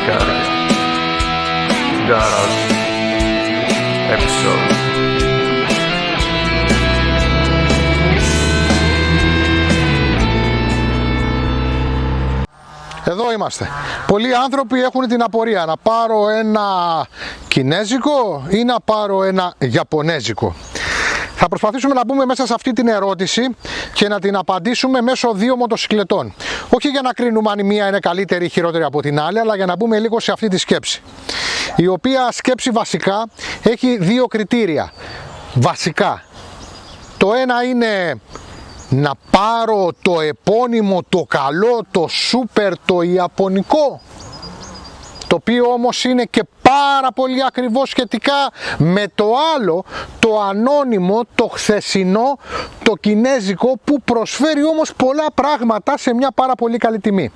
δεκάρια. Garage episode. Εδώ είμαστε. Πολλοί άνθρωποι έχουν την απορία να πάρω ένα κινέζικο ή να πάρω ένα ιαπωνέζικο. Θα προσπαθήσουμε να μπούμε μέσα σε αυτή την ερώτηση και να την απαντήσουμε μέσω δύο μοτοσυκλετών. Όχι για να κρίνουμε αν η μία είναι καλύτερη ή χειρότερη από την άλλη, αλλά για να μπούμε λίγο σε αυτή τη σκέψη. Η οποία σκέψη βασικά έχει δύο κριτήρια. Βασικά. Το ένα είναι να πάρω το επώνυμο, το καλό, το σούπερ, το ιαπωνικό, το οποίο όμως είναι και πάρα πολύ ακριβό σχετικά με το άλλο, το ανώνυμο, το χθεσινό, το κινέζικο, που προσφέρει όμως πολλά πράγματα σε μια πάρα πολύ καλή τιμή.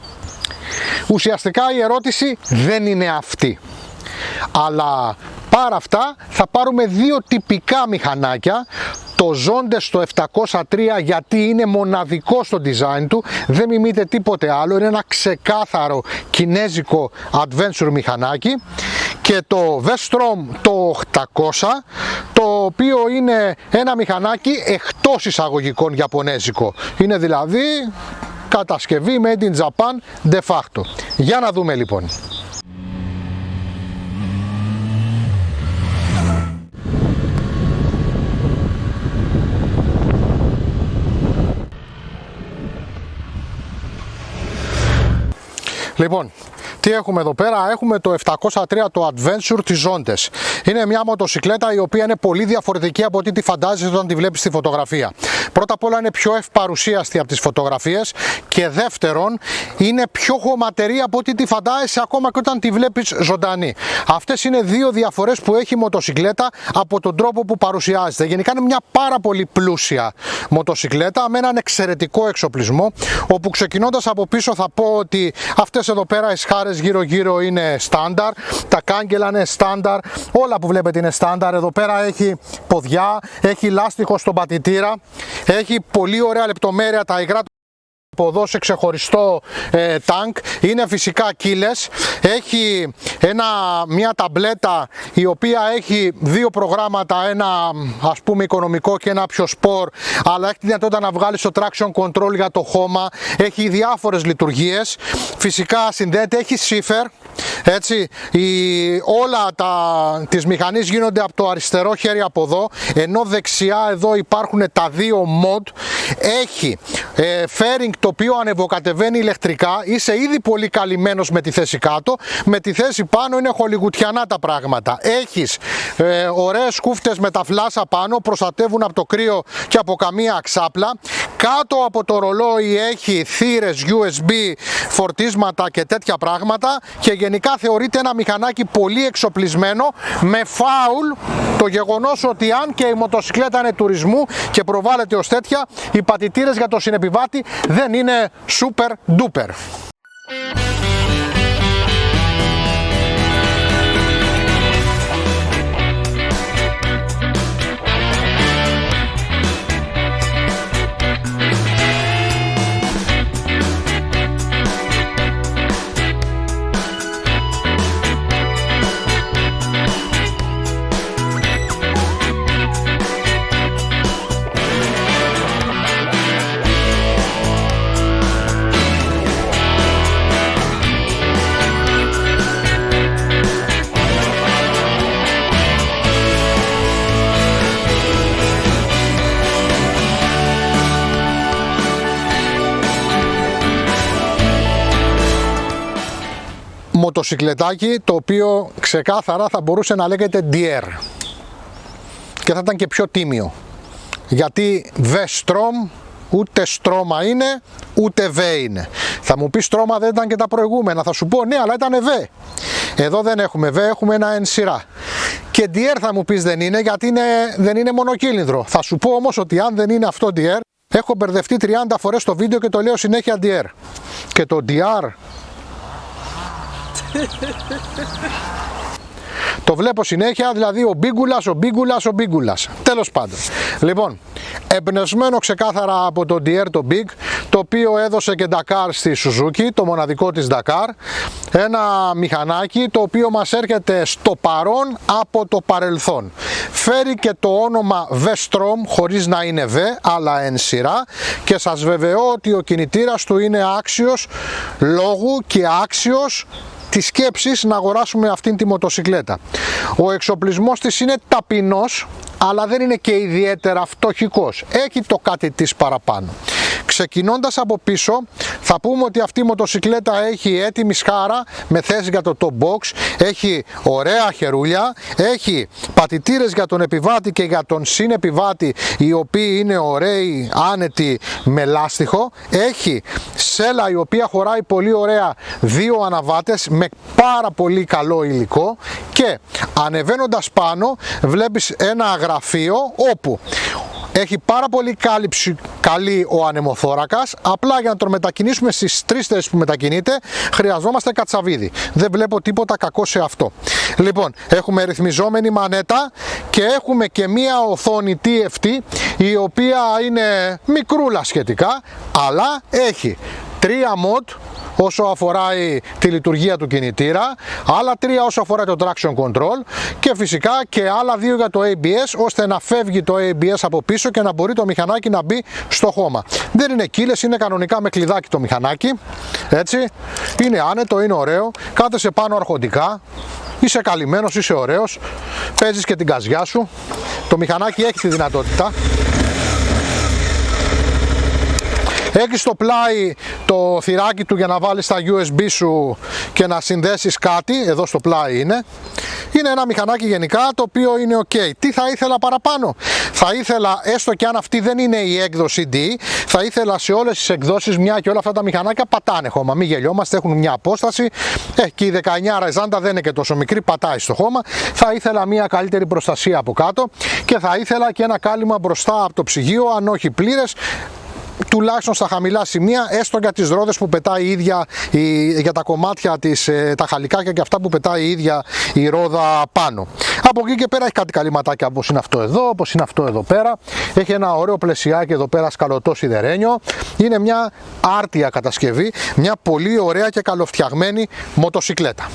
Ουσιαστικά η ερώτηση δεν είναι αυτή, αλλά παρά αυτά θα πάρουμε δύο τυπικά μηχανάκια. Το Zondes στο 703, γιατί είναι μοναδικό στο design του, δεν μιμείται τίποτε άλλο, είναι ένα ξεκάθαρο κινέζικο adventure μηχανάκι, και το Vestrom το 800, το οποίο είναι ένα μηχανάκι εκτός εισαγωγικών ιαπωνέζικο, είναι δηλαδή κατασκευή made in Japan de facto. Για να δούμε λοιπόν. Λοιπόν, τι έχουμε εδώ πέρα? Έχουμε το 703, το Adventure της Zondes. Είναι μια μοτοσυκλέτα η οποία είναι πολύ διαφορετική από ό,τι τη φαντάζεσαι όταν τη βλέπεις στη φωτογραφία. Πρώτα απ' όλα είναι πιο ευπαρουσίαστη από τις φωτογραφίες, και δεύτερον είναι πιο χωματερή από ό,τι τη φαντάζεσαι ακόμα και όταν τη βλέπεις ζωντανή. Αυτές είναι δύο διαφορές που έχει η μοτοσυκλέτα από τον τρόπο που παρουσιάζεται. Γενικά είναι μια πάρα πολύ πλούσια μοτοσυκλέτα με έναν εξαιρετικό εξοπλισμό, όπου ξεκινώντας από πίσω θα πω ότι αυτές εδώ πέρα οι σχάρες γύρω γύρω είναι στάνταρ, τα κάγκελα είναι στάνταρ, όλα που βλέπετε είναι στάνταρ. Εδώ πέρα έχει ποδιά, έχει λάστιχο στον πατητήρα, έχει πολύ ωραία λεπτομέρεια τα υγρά από εδώ σε ξεχωριστό τάγκ, είναι φυσικά κύλες, έχει μια ταμπλέτα η οποία έχει δύο προγράμματα, ένα ας πούμε οικονομικό και ένα πιο σπορ, αλλά έχει τη δυνατότητα να βγάλει το traction control για το χώμα, έχει διάφορες λειτουργίες, φυσικά συνδέεται, έχει shifter, έτσι, όλα τις μηχανές γίνονται από το αριστερό χέρι από εδώ, ενώ δεξιά εδώ υπάρχουν τα δύο mod, έχει fairing το οποίο ανεβοκατεβαίνει ηλεκτρικά, είσαι ήδη πολύ καλυμμένος με τη θέση κάτω, με τη θέση πάνω είναι χολιγουτιανά τα πράγματα. Έχεις ωραίες κούφτες με τα φλάσα πάνω, προστατεύουν από το κρύο και από καμία ξάπλα. Κάτω από το ρολόι έχει θύρες USB, φορτίσματα και τέτοια πράγματα, και γενικά θεωρείται ένα μηχανάκι πολύ εξοπλισμένο, με φάουλ το γεγονός ότι αν και η μοτοσυκλέτα είναι τουρισμού και προβάλλεται ως τέτοια, οι πατητήρες για το συνεπιβάτη δεν είναι super duper. Μοτοσυκλετάκι το οποίο ξεκάθαρα θα μπορούσε να λέγεται DR και θα ήταν και πιο τίμιο, γιατί Vestrom ούτε στρώμα είναι ούτε V είναι. Θα μου πει στρώμα δεν ήταν και τα προηγούμενα, θα σου πω ναι, αλλά ήταν V. Εδώ δεν έχουμε V, έχουμε ένα N σειρά. Και DR θα μου πεις δεν είναι, γιατί δεν είναι μονοκύλινδρο. Θα σου πω όμως ότι αν δεν είναι αυτό DR, έχω μπερδευτεί 30 φορές στο βίντεο και το λέω συνέχεια DR. Και το DR Το βλέπω συνέχεια, δηλαδή ο Μπίγκουλας. Τέλος πάντων. Λοιπόν, εμπνευσμένο ξεκάθαρα από το Dier το Big, το οποίο έδωσε και Dakar στη Suzuki, το μοναδικό της Dakar. Ένα μηχανάκι το οποίο μας έρχεται στο παρόν από το παρελθόν. Φέρει και το όνομα V-Strom, χωρίς να είναι V, αλλά εν σειρά, και σας βεβαιώ ότι ο κινητήρας του είναι άξιος λόγου και άξιος της σκέψης να αγοράσουμε αυτήν τη μοτοσικλέτα. Ο εξοπλισμός της είναι ταπεινός, αλλά δεν είναι και ιδιαίτερα φτωχικός. Έχει το κάτι της παραπάνω. Ξεκινώντας από πίσω, θα πούμε ότι αυτή η μοτοσικλέτα έχει έτοιμη σχάρα με θέση για το top box, έχει ωραία χερούλια, έχει πατητήρες για τον επιβάτη και για τον συνεπιβάτη, οι οποίοι είναι ωραίοι, άνετοι, με λάστιχο, έχει σέλα η οποία χωράει πολύ ωραία 2 αναβάτες με πάρα πολύ καλό υλικό, και ανεβαίνοντας πάνω βλέπεις ένα γραφείο όπου έχει πάρα πολύ κάλυψη καλή ο ανεμοθώρακας, απλά για να τον μετακινήσουμε στις 3 θέσεις που μετακινείται χρειαζόμαστε κατσαβίδι. Δεν βλέπω τίποτα κακό σε αυτό. Λοιπόν, έχουμε ρυθμιζόμενη μανέτα και έχουμε και μία οθόνη TFT, η οποία είναι μικρούλα σχετικά, αλλά έχει 3 mod όσο αφορά τη λειτουργία του κινητήρα, άλλα 3 όσο αφορά το traction control και φυσικά και άλλα 2 για το ABS, ώστε να φεύγει το ABS από πίσω και να μπορεί το μηχανάκι να μπει στο χώμα. Δεν είναι κύλες, είναι κανονικά με κλειδάκι το μηχανάκι, έτσι, είναι άνετο, είναι ωραίο, κάθεσαι πάνω αρχοντικά, είσαι καλυμμένος, είσαι ωραίος, παίζεις και την καζιά σου, το μηχανάκι έχει τη δυνατότητα. Έχει στο πλάι το θυράκι του για να βάλεις τα USB σου και να συνδέσεις κάτι, εδώ στο πλάι είναι. Είναι ένα μηχανάκι γενικά το οποίο είναι ok. Τι θα ήθελα παραπάνω? Θα ήθελα, έστω και αν αυτή δεν είναι η έκδοση D, θα ήθελα σε όλες τις εκδόσεις, μια και όλα αυτά τα μηχανάκια πατάνε χώμα, μην γελιόμαστε, έχουν μια απόσταση, και η 19 Ρεζάντα δεν είναι και τόσο μικρή, πατάει στο χώμα. Θα ήθελα μια καλύτερη προστασία από κάτω και θα ήθελα και ένα κάλυμα μπροστά από το ψυγείο, αν όχι πλήρες, τουλάχιστον στα χαμηλά σημεία, έστω για τις ρόδες που πετάει η ίδια, για τα κομμάτια της, τα χαλικάκια και αυτά που πετάει η ίδια η ρόδα πάνω. Από εκεί και πέρα έχει κάτι καλυματάκια, όπως είναι αυτό εδώ, όπως είναι αυτό εδώ πέρα. Έχει ένα ωραίο πλαισιάκι εδώ πέρα, σκαλωτό σιδερένιο. Είναι μια άρτια κατασκευή, μια πολύ ωραία και καλοφτιαγμένη μοτοσικλέτα.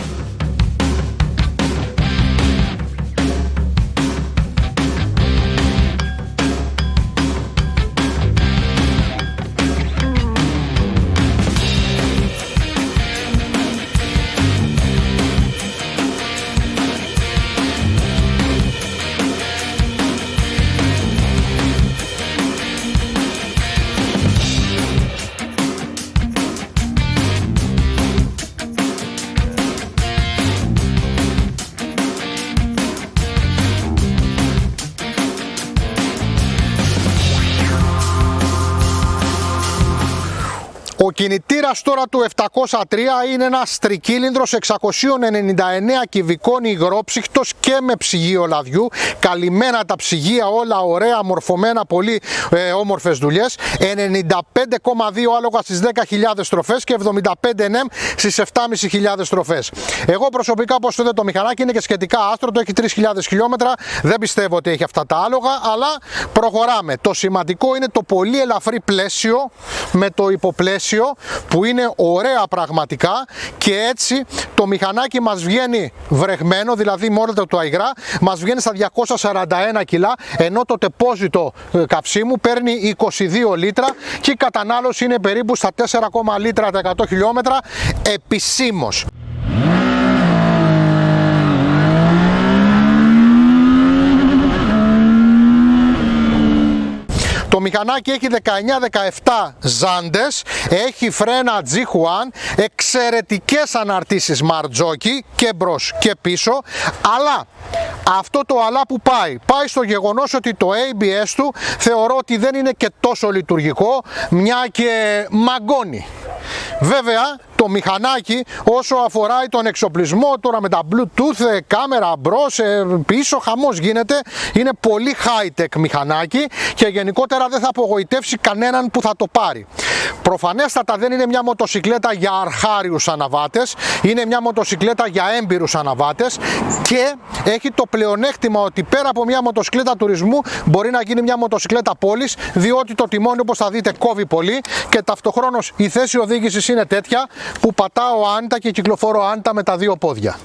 Ο κινητήρας τώρα του 703 είναι ένας τρικύλινδρος 699 κυβικών υγρόψυχτος και με ψυγείο λαδιού. Καλυμμένα τα ψυγεία, όλα ωραία μορφωμένα, πολύ όμορφες δουλειές. 95,2 άλογα στις 10.000 στροφές και 75 Nm στις 7.500 στροφές. Εγώ προσωπικά, όπως το είδε το μηχανάκι, είναι και σχετικά άστρωτο, έχει 3.000 χιλιόμετρα. Δεν πιστεύω ότι έχει αυτά τα άλογα, αλλά προχωράμε. Το σημαντικό είναι το πολύ ελαφρύ πλαίσιο με το υποπλαίσιο, που είναι ωραία πραγματικά, και έτσι το μηχανάκι μας βγαίνει βρεγμένο, δηλαδή με όλα του αϊγρά, μας βγαίνει στα 241 κιλά, ενώ το τεπόζιτο καυσίμου παίρνει 22 λίτρα και η κατανάλωση είναι περίπου στα 4, λίτρα τα 100 χιλιόμετρα επισήμως. Το μηχανάκι έχει 19-17 ζάντες, έχει φρένα G1, εξαιρετικές αναρτήσεις Marzocchi και μπρος και πίσω, αλλά αυτό το αλλά που πάει στο γεγονός ότι το ABS του θεωρώ ότι δεν είναι και τόσο λειτουργικό, μια και μαγκώνει. Βέβαια, το μηχανάκι όσο αφορά τον εξοπλισμό τώρα με τα Bluetooth, κάμερα μπρος, πίσω, χαμός γίνεται. Είναι πολύ high-tech μηχανάκι και γενικότερα δεν θα απογοητεύσει κανέναν που θα το πάρει. Προφανέστατα δεν είναι μια μοτοσικλέτα για αρχάριους αναβάτες, είναι μια μοτοσικλέτα για έμπειρους αναβάτες και έχει το πλεονέκτημα ότι πέρα από μια μοτοσικλέτα τουρισμού μπορεί να γίνει μια μοτοσικλέτα πόλης, διότι το τιμόνι, όπως θα δείτε, κόβει πολύ και ταυτοχρόνως η θέση οδήγησης είναι τέτοια που πατάω άνετα και κυκλοφορώ άνετα με τα δύο πόδια.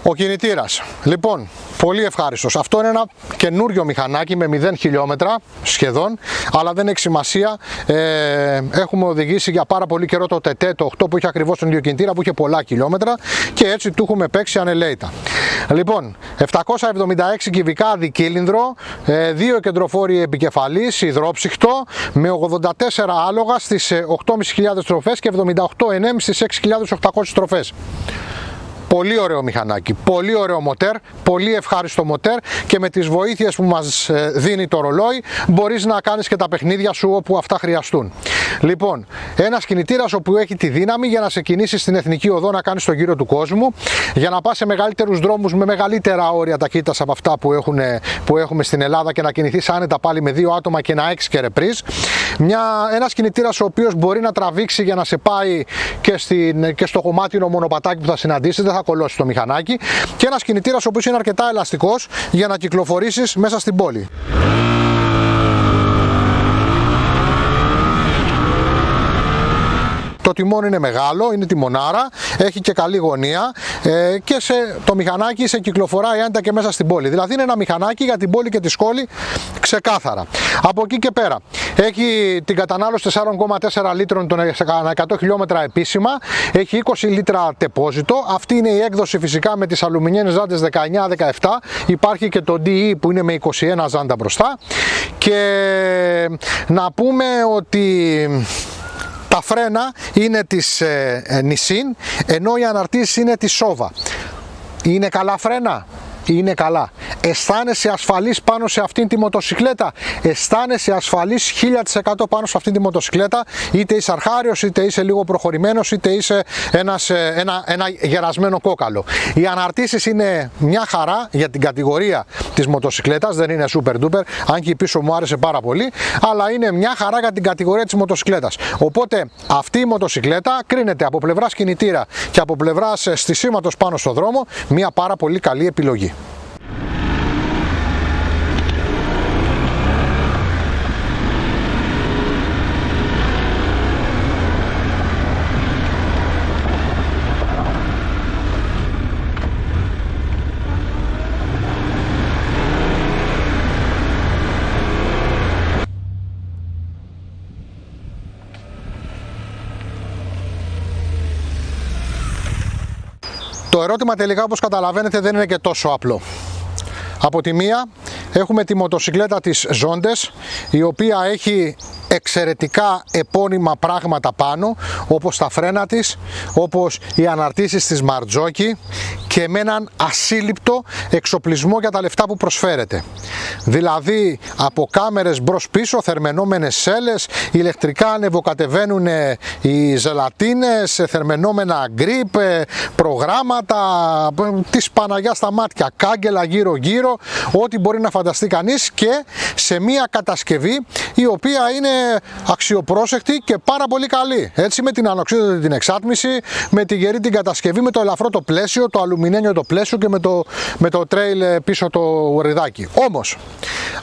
Ο κινητήρας, λοιπόν, πολύ ευχάριστος. Αυτό είναι ένα καινούριο μηχανάκι με 0 χιλιόμετρα σχεδόν, αλλά δεν έχει σημασία. Έχουμε οδηγήσει για πάρα πολύ καιρό το TT, το 8 που είχε ακριβώς τον ίδιο κινητήρα, που είχε πολλά χιλιόμετρα και έτσι του έχουμε παίξει ανελαίητα. Λοιπόν, 776 κυβικά αδικύλινδρο, 2 κεντροφόροι επικεφαλής, υδρόψυχτο, με 84 άλογα στις 8.500 στροφές και 78 NM στις 6.800 στροφές. Πολύ ωραίο μηχανάκι, πολύ ωραίο μοτέρ, πολύ ευχάριστο μοτέρ και με τις βοήθειες που μας δίνει το ρολόι μπορείς να κάνεις και τα παιχνίδια σου όπου αυτά χρειαστούν. Λοιπόν, ένας κινητήρας όπου έχει τη δύναμη για να σε κινήσεις στην εθνική οδό, να κάνεις το γύρο του κόσμου, για να πας σε μεγαλύτερους δρόμους με μεγαλύτερα όρια ταχύτητας από αυτά που έχουμε στην Ελλάδα και να κινηθείς άνετα πάλι με 2 άτομα και να έχεις και ρεπρίζ. Ένας κινητήρας ο οποίος μπορεί να τραβήξει για να σε πάει και στο κομμάτινο μονοπατάκι που θα συναντήσεις, δεν θα κολλώσει το μηχανάκι, και ένας κινητήρας ο οποίος είναι αρκετά ελαστικός για να κυκλοφορήσεις μέσα στην πόλη. Το τιμόνι είναι μεγάλο, είναι τιμονάρα, έχει και καλή γωνία και το μηχανάκι σε κυκλοφοράει άνετα και μέσα στην πόλη. Δηλαδή είναι ένα μηχανάκι για την πόλη και τη σχόλη ξεκάθαρα. Από εκεί και πέρα έχει την κατανάλωση 4,4 λίτρων ανά 100 χιλιόμετρα επίσημα, έχει 20 λίτρα τεπόζιτο. Αυτή είναι η έκδοση φυσικά με τις αλουμινιένες ζάντες 19-17, υπάρχει και το DE που είναι με 21 ζάντα μπροστά. Και να πούμε ότι τα φρένα είναι της Nissin, ενώ οι αναρτήσεις είναι της Sova. Είναι καλά φρένα? Είναι καλά. Αισθάνεσαι ασφαλής πάνω σε αυτήν τη μοτοσικλέτα? Αισθάνεσαι ασφαλής 1000% πάνω σε αυτήν τη μοτοσικλέτα, είτε είσαι αρχάριος, είτε είσαι λίγο προχωρημένος, είτε είσαι ένα γερασμένο κόκαλο. Οι αναρτήσεις είναι μια χαρά για την κατηγορία της μοτοσικλέτας, δεν είναι super duper, αν και η πίσω μου άρεσε πάρα πολύ, αλλά είναι μια χαρά για την κατηγορία της μοτοσικλέτας. Οπότε αυτή η μοτοσικλέτα κρίνεται από πλευράς κινητήρα και από πλευράς στισίματος πάνω στο δρόμο μια πάρα πολύ καλή επιλογή. Το ερώτημα τελικά, όπως καταλαβαίνετε, δεν είναι και τόσο απλό. Από τη μία έχουμε τη μοτοσικλέτα της Zondes, η οποία έχει εξαιρετικά επώνυμα πράγματα πάνω, όπως τα φρένα της, όπως οι αναρτήσεις της Marzocchi, και με έναν ασύλληπτο εξοπλισμό για τα λεφτά που προσφέρεται. Δηλαδή από κάμερες μπρος πίσω, θερμαινόμενες σέλες, ηλεκτρικά ανεβοκατεβαίνουν οι ζελατίνες, θερμαινόμενα γκριπ, προγράμματα της Παναγιάς στα μάτια, κάγκελα γύρω γύρω, ό,τι μπορεί να φανταστεί κανείς, και σε μια κατασκευή η οποία είναι αξιοπρόσεκτη και πάρα πολύ καλή. Έτσι, με την ανοξίδωτη την εξάτμιση, με τη γερή την κατασκευή, με το ελαφρό το πλαίσιο, το αλουμινένιο το πλαίσιο και με το τρέιλ πίσω το ριδάκι. Όμως,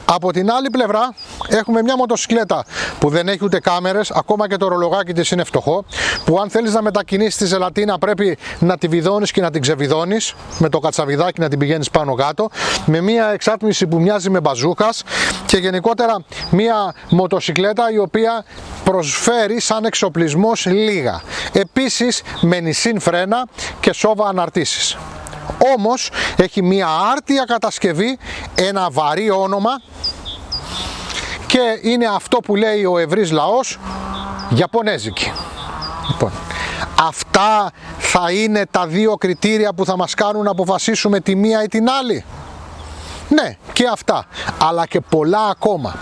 από την άλλη πλευρά έχουμε μια μοτοσικλέτα που δεν έχει ούτε κάμερες, ακόμα και το ρολογάκι της είναι φτωχό, που αν θέλεις να μετακινήσεις τη ζελατίνα πρέπει να τη βιδώνεις και να την ξεβιδώνεις, με το κατσαβιδάκι να την πηγαίνεις πάνω κάτω, με μια εξάτμιση που μοιάζει με μπαζούκας, και γενικότερα μια μοτοσικλέτα η οποία προσφέρει σαν εξοπλισμός λίγα. Επίσης με Nissin φρένα και Sova αναρτήσεις. Όμως έχει μια άρτια κατασκευή, ένα βαρύ όνομα και είναι αυτό που λέει ο ευρύς λαός, Ιαπωνέζικη. Λοιπόν, αυτά θα είναι τα δύο κριτήρια που θα μας κάνουν να αποφασίσουμε τη μία ή την άλλη. Ναι, και αυτά, αλλά και πολλά ακόμα.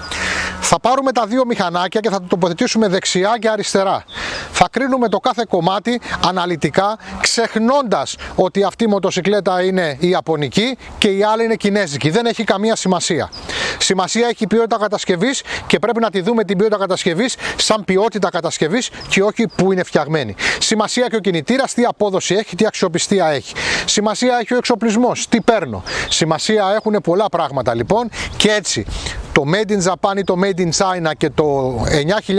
Θα πάρουμε τα δύο μηχανάκια και θα το τοποθετήσουμε δεξιά και αριστερά. Θα κρίνουμε το κάθε κομμάτι αναλυτικά, ξεχνώντας ότι αυτή η μοτοσικλέτα είναι η ιαπωνική και η άλλη είναι κινέζικη. Δεν έχει καμία σημασία. Σημασία έχει η ποιότητα κατασκευής και πρέπει να τη δούμε την ποιότητα κατασκευής σαν ποιότητα κατασκευής και όχι που είναι φτιαγμένη. Σημασία έχει ο κινητήρας, τι απόδοση έχει, τι αξιοπιστία έχει. Σημασία έχει ο εξοπλισμός, τι παίρνω. Σημασία έχουν πολλά πράγματα λοιπόν και έτσι το Made in Japan ή το Made in China και το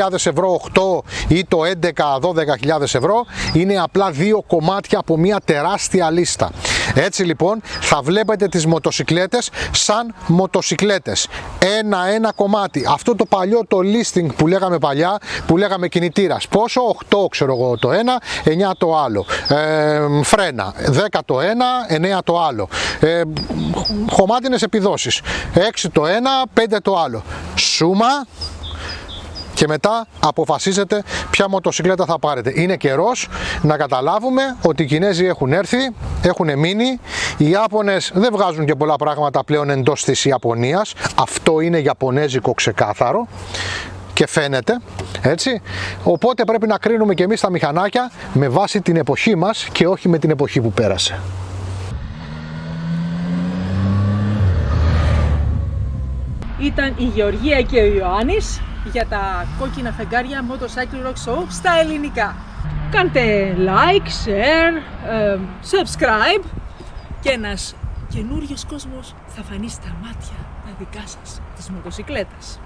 9.000 ευρώ, 8 ή το 11-12.000 ευρώ είναι απλά δύο κομμάτια από μια τεράστια λίστα. Έτσι λοιπόν θα βλέπετε τις μοτοσικλέτες σαν μοτοσικλέτες. Ένα κομμάτι. Αυτό το παλιό το listing που λέγαμε παλιά, που λέγαμε κινητήρας. Πόσο? 8 ξέρω εγώ το ένα, 9 το άλλο. Φρένα. 10 το ένα, 9 το άλλο. Χωμάτινες επιδόσεις. 6 το ένα, 5 το άλλο. Σούμα. Και μετά αποφασίζετε ποια μοτοσικλέτα θα πάρετε. Είναι καιρός να καταλάβουμε ότι οι Κινέζοι έχουν έρθει, έχουν μείνει. Οι Ιάπωνες δεν βγάζουν και πολλά πράγματα πλέον εντός της Ιαπωνίας. Αυτό είναι ιαπωνέζικο ξεκάθαρο και φαίνεται, έτσι. Οπότε πρέπει να κρίνουμε και εμείς τα μηχανάκια με βάση την εποχή μας και όχι με την εποχή που πέρασε. Ήταν η Γεωργία και ο Ιωάννης για τα κόκκινα φεγγάρια Motorcycle Rock Show στα ελληνικά. Κάντε like, share, subscribe και ένας καινούριος κόσμος θα φανεί στα μάτια τα δικά σας της μοτοσικλέτας.